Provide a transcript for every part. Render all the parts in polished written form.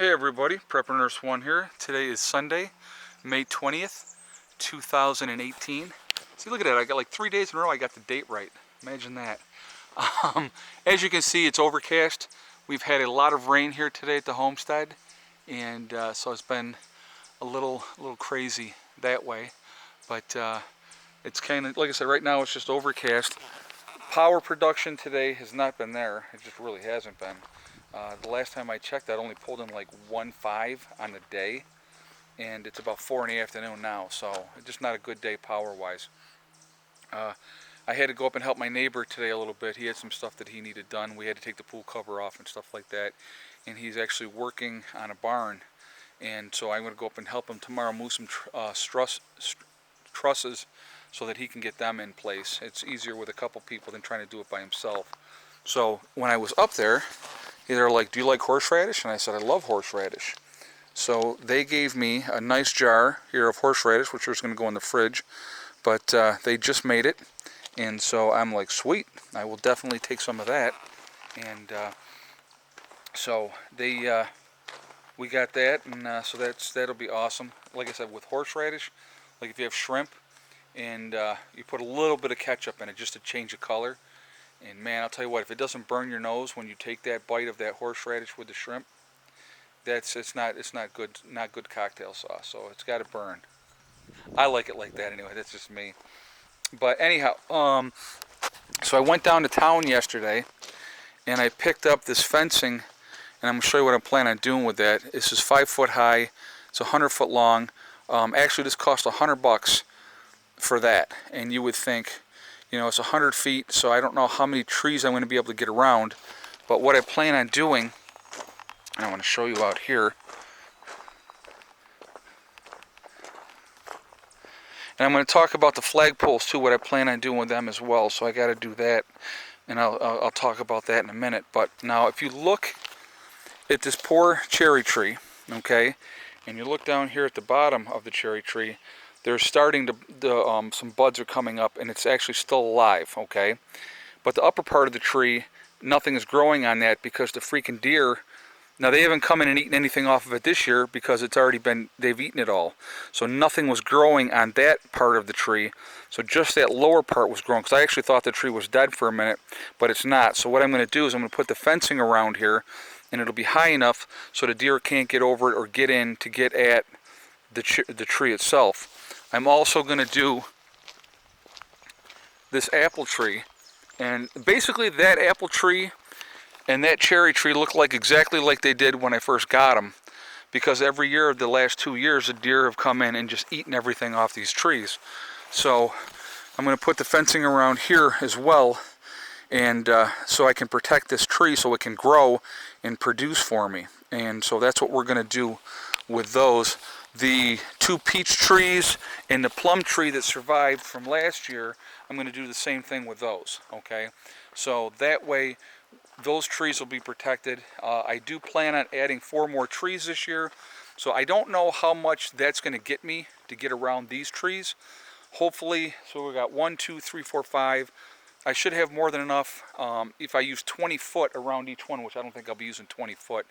Hey everybody, Prepper Nurse 1 here. Today is Sunday, May 20th, 2018. See, look at that, I got like 3 days in a row I got the date right. Imagine that. As you can see, it's overcast. We've had a lot of rain here today at the homestead, and so it's been a little crazy that way. But it's kind of, like I said, right now it's just overcast. Power production today has not been there. It just really hasn't been. The last time I checked, I'd only pulled in like 1.5 on the day, and it's about 4 in the afternoon now, so it's just not a good day power-wise. I had to go up and help my neighbor today a little bit. He had some stuff that he needed done. We had to take the pool cover off and stuff like that, and he's actually working on a barn, and so I'm going to go up and help him tomorrow move some trusses so that he can get them in place. It's easier with a couple people than trying to do it by himself. So when I was up there, they're like, "Do you like horseradish?" And I said, "I love horseradish." So they gave me a nice jar here of horseradish, which was going to go in the fridge, but they just made it, and so I'm like, sweet, I will definitely take some of that. And so we got that, and so that'll be awesome. Like I said, with horseradish, like if you have shrimp and you put a little bit of ketchup in it just to change the color. And man, I'll tell you what, if it doesn't burn your nose when you take that bite of that horseradish with the shrimp, it's not good cocktail sauce. So it's got to burn. I like it like that anyway. That's just me. But anyhow, so I went down to town yesterday, and I picked up this fencing, and I'm gonna show you what I'm planning on doing with that. This is 5 foot high. It's 100 foot long. Actually, this cost $100 for that, and you would think, you know, it's 100 feet, so I don't know how many trees I'm going to be able to get around. But what I plan on doing, and I want to show you out here, and I'm going to talk about the flagpoles too, what I plan on doing with them as well. So I got to do that, and I'll talk about that in a minute. But now, if you look at this poor cherry tree, okay, and you look down here at the bottom of the cherry tree, they're starting to, some buds are coming up, and it's actually still alive, okay? But the upper part of the tree, nothing is growing on that because the freaking deer, now they haven't come in and eaten anything off of it this year because it's already been, they've eaten it all. So nothing was growing on that part of the tree. So just that lower part was growing, because I actually thought the tree was dead for a minute, but it's not. So what I'm going to do is I'm going to put the fencing around here, and it'll be high enough so the deer can't get over it or get in to get at the tree itself. I'm also going to do this apple tree, and basically that apple tree and that cherry tree look like exactly like they did when I first got them, because every year of the last 2 years the deer have come in and just eaten everything off these trees. So I'm going to put the fencing around here as well, and so I can protect this tree so it can grow and produce for me. And so that's what we're going to do with those. The 2 peach trees and the plum tree that survived from last year, I'm going to do the same thing with those, okay? So that way those trees will be protected. I do plan on adding 4 more trees this year, so I don't know how much that's going to get me to get around these trees. Hopefully, so we got 1, 2, 3, 4, 5. I should have more than enough if I use 20 foot around each one, which I don't think I'll be using 20 foot.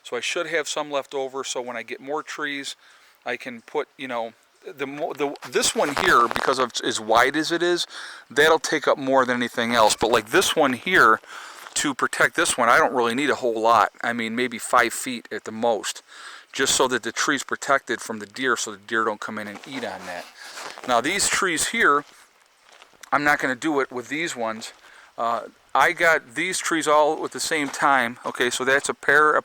So I should have some left over, so when I get more trees, I can put, you know, this one here, because of as wide as it is, that'll take up more than anything else. But like this one here, to protect this one, I don't really need a whole lot. I mean, maybe 5 feet at the most, just so that the tree's protected from the deer, so the deer don't come in and eat on that. Now these trees here, I'm not going to do it with these ones. I got these trees all at the same time. Okay, so that's a pear,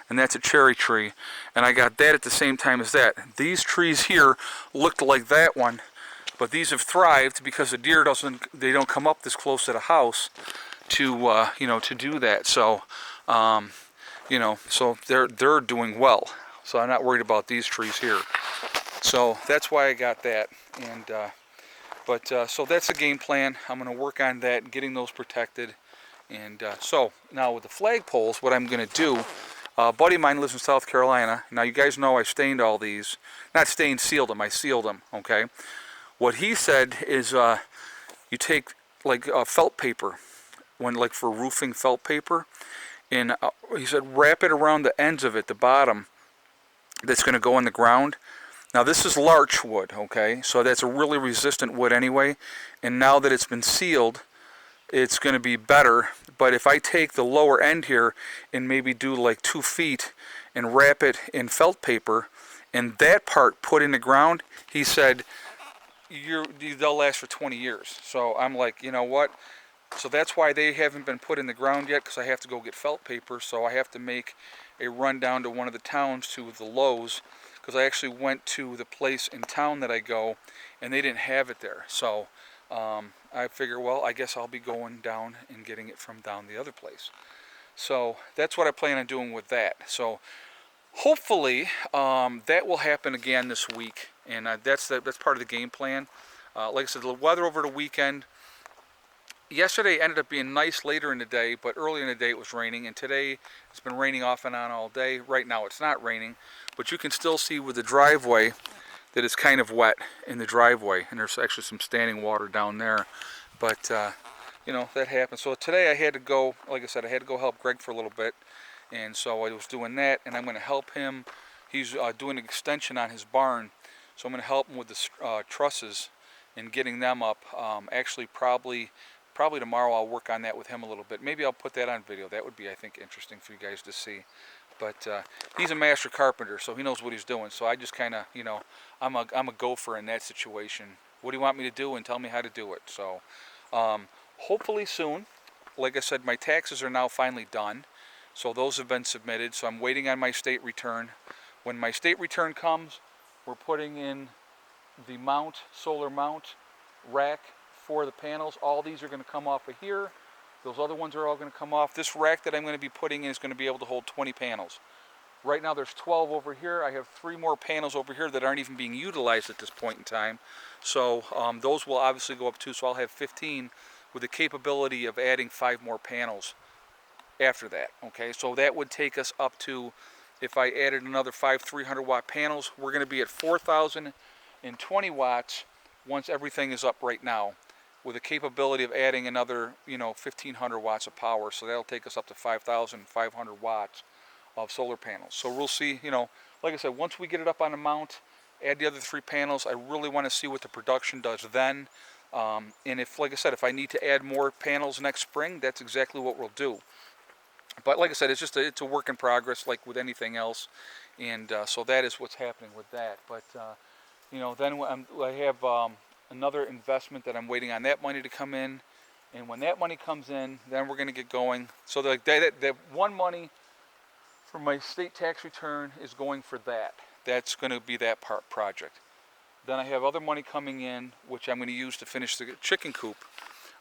and that's a cherry tree. And I got that at the same time as that. These trees here looked like that one, but these have thrived because the deer they don't come up this close to the house to, you know, to do that. So, you know, so they're doing well. So I'm not worried about these trees here. So that's why I got that. And, so that's the game plan. I'm going to work on that, getting those protected. And so now with the flagpoles, what I'm going to do, a buddy of mine lives in South Carolina. Now you guys know I stained all these. Not stained, sealed them. I sealed them, okay? What he said is you take like felt paper, like for roofing felt paper, And he said wrap it around the ends of it, the bottom, that's going to go in the ground. Now this is larch wood, okay, so that's a really resistant wood anyway, and now that it's been sealed, it's going to be better. But if I take the lower end here and maybe do like 2 feet and wrap it in felt paper, and that part put in the ground, he said, they'll last for 20 years. So I'm like, you know what? So that's why they haven't been put in the ground yet, because I have to go get felt paper. So I have to make a run down to one of the towns, to the Lowe's, because I actually went to the place in town that I go, and they didn't have it there. So I figure, well, I guess I'll be going down and getting it from down the other place. So that's what I plan on doing with that. So hopefully that will happen again this week, and that's part of the game plan. Like I said, the weather over the weekend, yesterday ended up being nice later in the day, but earlier in the day it was raining, and today it's been raining off and on all day. Right now it's not raining, but you can still see with the driveway that it's kind of wet in the driveway, and there's actually some standing water down there. But you know, that happens. So today I had to go, like I said, I had to go help Greg for a little bit, and so I was doing that, and I'm going to help him. He's doing an extension on his barn, so I'm going to help him with the trusses and getting them up. Actually, probably tomorrow I'll work on that with him a little bit. Maybe I'll put that on video. That would be, I think, interesting for you guys to see. But he's a master carpenter, so he knows what he's doing. So I just kind of, you know, I'm a gopher in that situation. What do you want me to do, and tell me how to do it. So hopefully soon. Like I said, my taxes are now finally done. So those have been submitted. So I'm waiting on my state return. When my state return comes, we're putting in the solar mount rack for the panels. All these are going to come off of here. Those other ones are all going to come off. This rack that I'm going to be putting in is going to be able to hold 20 panels. Right now there's 12 over here. I have 3 more panels over here that aren't even being utilized at this point in time. So those will obviously go up too. So I'll have 15 with the capability of adding 5 more panels after that. Okay, so that would take us up to, if I added another 5 300-watt panels, we're going to be at 4,020 watts once everything is up right now, with the capability of adding another, 1,500 watts of power. So that'll take us up to 5,500 watts of solar panels. So we'll see, like I said, once we get it up on the mount, add the other 3 panels, I really want to see what the production does then. And if, like I said, if I need to add more panels next spring, that's exactly what we'll do. But like I said, it's a work in progress, like with anything else. And so that is what's happening with that. But, then I have another investment that I'm waiting on that money to come in. And when that money comes in, then we're going to get going. So that one money from my state tax return is going for that. That's going to be that project. Then I have other money coming in, which I'm going to use to finish the chicken coop.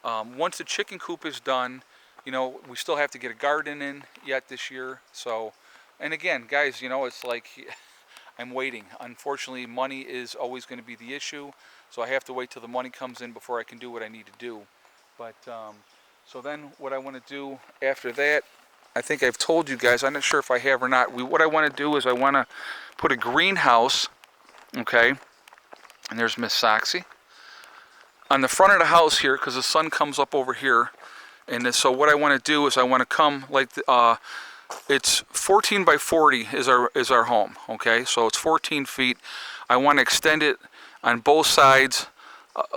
Once the chicken coop is done, we still have to get a garden in yet this year. So, and again, guys, it's like I'm waiting. Unfortunately, money is always going to be the issue. So I have to wait till the money comes in before I can do what I need to do. But so then what I want to do after that, I think I've told you guys, I'm not sure if I have or not. What I want to do is I want to put a greenhouse, okay, and there's Miss Soxy, on the front of the house here, because the sun comes up over here. And so what I want to do is I want to come like it's 14 by 40 is our home, okay? So it's 14 feet. I want to extend it on both sides,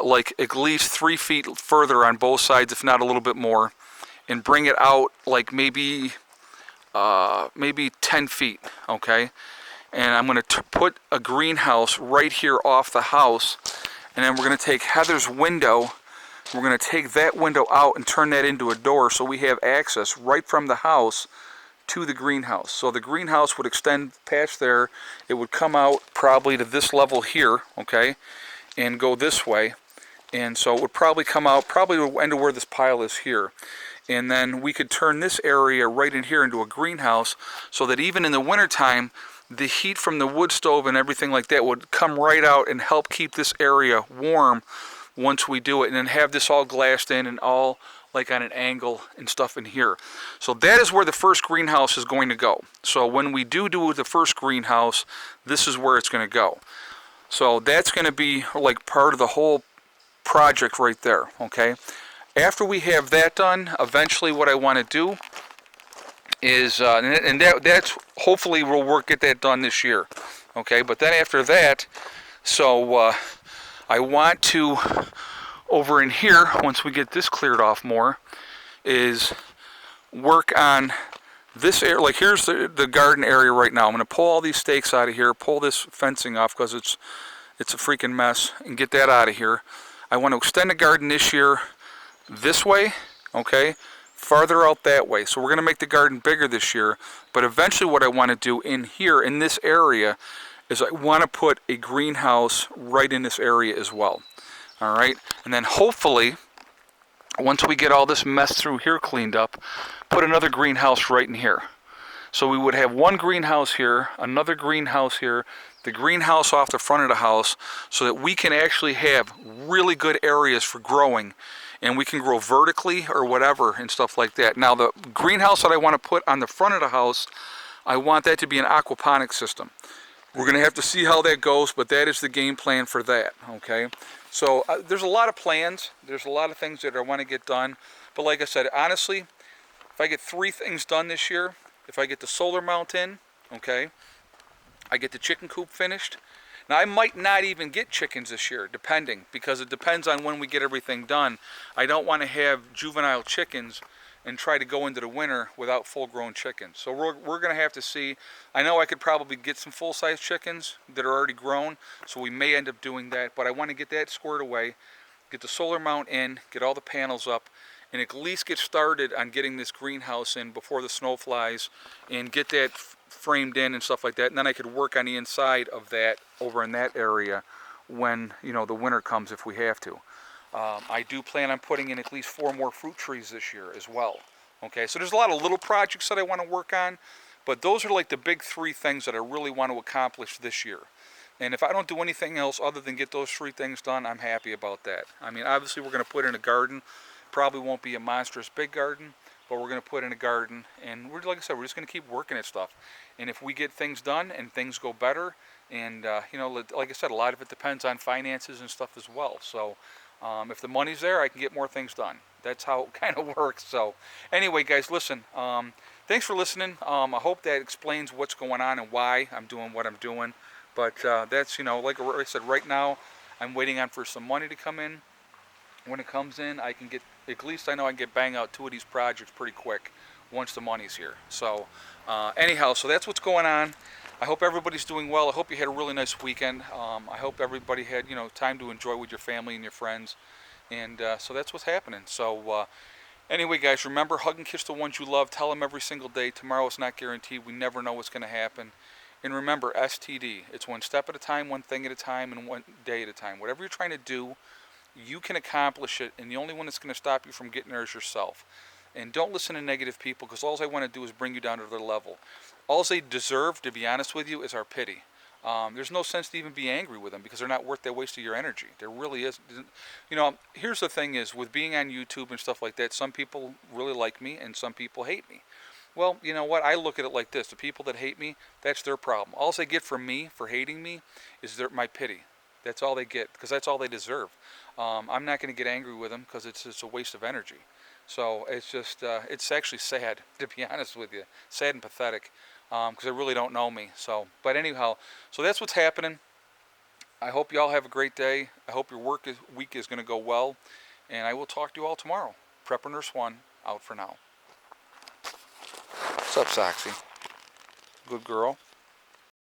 like at least 3 feet further on both sides, if not a little bit more, and bring it out like maybe 10 feet, okay? And I'm going to put a greenhouse right here off the house, and then we're going to take Heather's window. We're going to take that window out and turn that into a door, so we have access right from the house to the greenhouse. So the greenhouse would extend past there. It would come out probably to this level here, okay, and go this way. And so it would probably come out, probably to end of where this pile is here. And then we could turn this area right in here into a greenhouse, so that even in the wintertime, the heat from the wood stove and everything like that would come right out and help keep this area warm once we do it. And then have this all glassed in and all like on an angle and stuff in here. So that is where the first greenhouse is going to go. So when we do the first greenhouse, this is where it's going to go. So that's going to be like part of the whole project right there, okay? After we have that done, eventually what I want to do is, and that's hopefully we'll get that done this year. Okay, but then after that, so I want to, over in here, once we get this cleared off more, is work on this area. Like here's the garden area right now. I'm going to pull all these stakes out of here, pull this fencing off because it's a freaking mess, and get that out of here. I want to extend the garden this year this way, okay, farther out that way. So we're going to make the garden bigger this year, but eventually what I want to do in here, in this area, is I want to put a greenhouse right in this area as well. All right, and then hopefully, once we get all this mess through here cleaned up, put another greenhouse right in here. So we would have one greenhouse here, another greenhouse here, the greenhouse off the front of the house, so that we can actually have really good areas for growing, and we can grow vertically or whatever and stuff like that. Now the greenhouse that I want to put on the front of the house, I want that to be an aquaponics system. We're going to have to see how that goes, but that is the game plan for that, okay? So there's a lot of plans. There's a lot of things that I want to get done. But like I said, honestly, if I get 3 things done this year, if I get the solar mount in, okay, I get the chicken coop finished. Now, I might not even get chickens this year, depending, because it depends on when we get everything done. I don't want to have juvenile chickens and try to go into the winter without full-grown chickens. So we're going to have to see. I know I could probably get some full-size chickens that are already grown, so we may end up doing that, but I want to get that squared away, get the solar mount in, get all the panels up, and at least get started on getting this greenhouse in before the snow flies, and get that framed in and stuff like that, and then I could work on the inside of that over in that area when, you know, the winter comes if we have to. I do plan on putting in at least 4 more fruit trees this year as well. Okay, so there's a lot of little projects that I want to work on, but those are like the big 3 things that I really want to accomplish this year. And if I don't do anything else other than get those 3 things done, I'm happy about that. I mean, obviously we're going to put in a garden. Probably won't be a monstrous big garden, but we're going to put in a garden, and we're, like I said, we're just going to keep working at stuff. And if we get things done and things go better, and you know, like I said, a lot of it depends on finances and stuff as well. So if the money's there, I can get more things done. That's how it kind of works. So anyway, guys, listen, thanks for listening. I hope that explains what's going on and why I'm doing what I'm doing. But that's, you know, like I said, right now I'm waiting on for some money to come in. When it comes in, I can get, at least I know I can get bang out 2 of these projects pretty quick once the money's here. So anyhow, so that's what's going on. I hope everybody's doing well. I hope you had a really nice weekend. I hope everybody had, you know, time to enjoy with your family and your friends. And so that's what's happening. So anyway, guys, remember, hug and kiss the ones you love. Tell them every single day. Tomorrow is not guaranteed. We never know what's going to happen. And remember, STD. It's one step at a time, one thing at a time, and one day at a time. Whatever you're trying to do, you can accomplish it. And the only one that's going to stop you from getting there is yourself. And don't listen to negative people, because all they want to do is bring you down to their level. All they deserve, to be honest with you, is our pity. There's no sense to even be angry with them, because they're not worth that waste of your energy. There really isn't. You know, here's the thing is, with being on YouTube and stuff like that, some people really like me and some people hate me. Well, you know what? I look at it like this. The people that hate me, that's their problem. All they get from me for hating me is my pity. That's all they get, because that's all they deserve. I'm not going to get angry with them, because it's just a waste of energy. So it's just, it's actually sad, to be honest with you. Sad and pathetic, because they really don't know me. So, but anyhow, so that's what's happening. I hope you all have a great day. I hope your week is going to go well. And I will talk to you all tomorrow. Prepper Nurse 1, out for now. What's up, Soxy? Good girl.